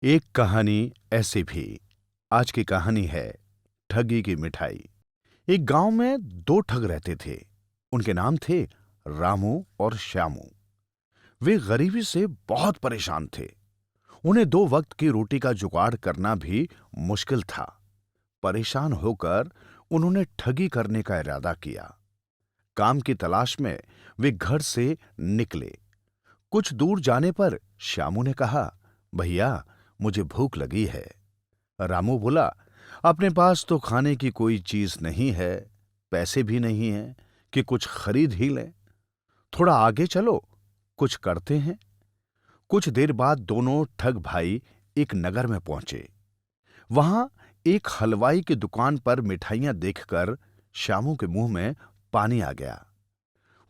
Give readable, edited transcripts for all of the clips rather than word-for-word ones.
एक कहानी ऐसी भी। आज की कहानी है ठगी की मिठाई। एक गांव में दो ठग रहते थे। उनके नाम थे रामू और श्यामू। वे गरीबी से बहुत परेशान थे। उन्हें दो वक्त की रोटी का जुगाड़ करना भी मुश्किल था। परेशान होकर उन्होंने ठगी करने का इरादा किया। काम की तलाश में वे घर से निकले। कुछ दूर जाने पर श्यामू ने कहा, भैया, मुझे भूख लगी है। रामू बोला, अपने पास तो खाने की कोई चीज नहीं है, पैसे भी नहीं हैं कि कुछ खरीद ही लें। थोड़ा आगे चलो, कुछ करते हैं। कुछ देर बाद दोनों ठग भाई एक नगर में पहुंचे। वहां एक हलवाई की दुकान पर मिठाइयां देखकर श्यामू के मुंह में पानी आ गया।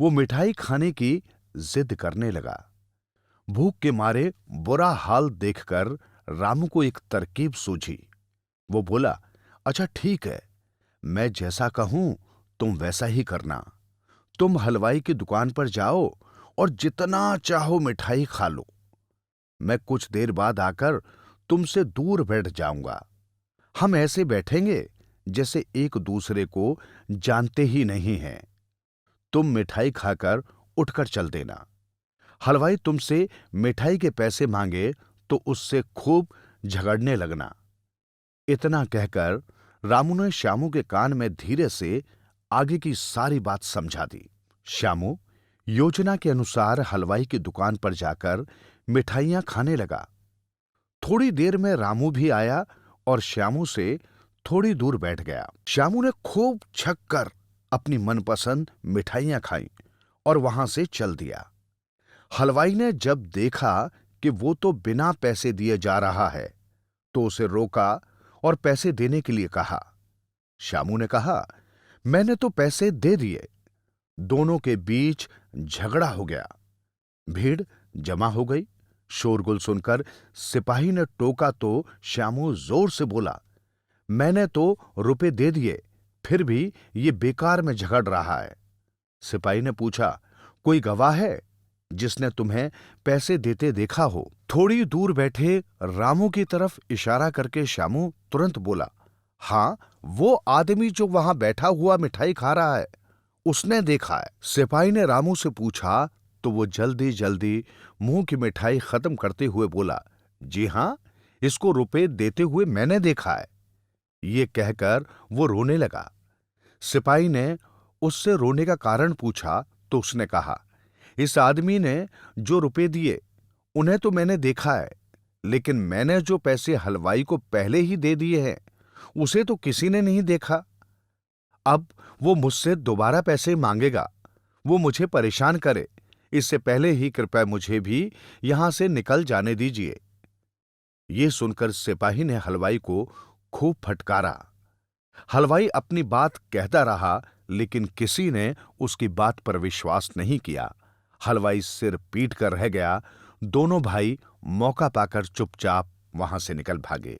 वो मिठाई खाने की जिद करने लगा। भूख के मारे बुरा हाल देखकर रामू को एक तरकीब सूझी। वो बोला, अच्छा ठीक है, मैं जैसा कहूं तुम वैसा ही करना। तुम हलवाई की दुकान पर जाओ और जितना चाहो मिठाई खा लो। मैं कुछ देर बाद आकर तुमसे दूर बैठ जाऊंगा। हम ऐसे बैठेंगे जैसे एक दूसरे को जानते ही नहीं हैं। तुम मिठाई खाकर उठकर चल देना। हलवाई तुमसे मिठाई के पैसे मांगे तो उससे खूब झगड़ने लगना। इतना कहकर रामू ने श्यामू के कान में धीरे से आगे की सारी बात समझा दी। श्यामू योजना के अनुसार हलवाई की दुकान पर जाकर मिठाइयां खाने लगा। थोड़ी देर में रामू भी आया और श्यामू से थोड़ी दूर बैठ गया। श्यामू ने खूब छक कर अपनी मनपसंद मिठाइयां खाईं और वहां से चल दिया। हलवाई ने जब देखा कि वो तो बिना पैसे दिए जा रहा है, तो उसे रोका और पैसे देने के लिए कहा। श्यामू ने कहा, मैंने तो पैसे दे दिए। दोनों के बीच झगड़ा हो गया। भीड़ जमा हो गई। शोरगुल सुनकर सिपाही ने टोका तो श्यामू जोर से बोला, मैंने तो रुपए दे दिए, फिर भी ये बेकार में झगड़ रहा है। सिपाही ने पूछा, कोई गवाह है जिसने तुम्हें पैसे देते देखा हो? थोड़ी दूर बैठे रामू की तरफ इशारा करके श्यामू तुरंत बोला, हां, वो आदमी जो वहां बैठा हुआ मिठाई खा रहा है, उसने देखा है। सिपाही ने रामू से पूछा तो वो जल्दी जल्दी मुंह की मिठाई खत्म करते हुए बोला, जी हां, इसको रुपए देते हुए मैंने देखा है। ये कहकर वो रोने लगा। सिपाही ने उससे रोने का कारण पूछा तो उसने कहा, इस आदमी ने जो रुपए दिए उन्हें तो मैंने देखा है, लेकिन मैंने जो पैसे हलवाई को पहले ही दे दिए हैं उसे तो किसी ने नहीं देखा। अब वो मुझसे दोबारा पैसे मांगेगा। वो मुझे परेशान करे, इससे पहले ही कृपया मुझे भी यहां से निकल जाने दीजिए। ये सुनकर सिपाही ने हलवाई को खूब फटकारा। हलवाई अपनी बात कहता रहा, लेकिन किसी ने उसकी बात पर विश्वास नहीं किया। हलवाई सिर पीट कर रह गया। दोनों भाई मौका पाकर चुपचाप वहां से निकल भागे।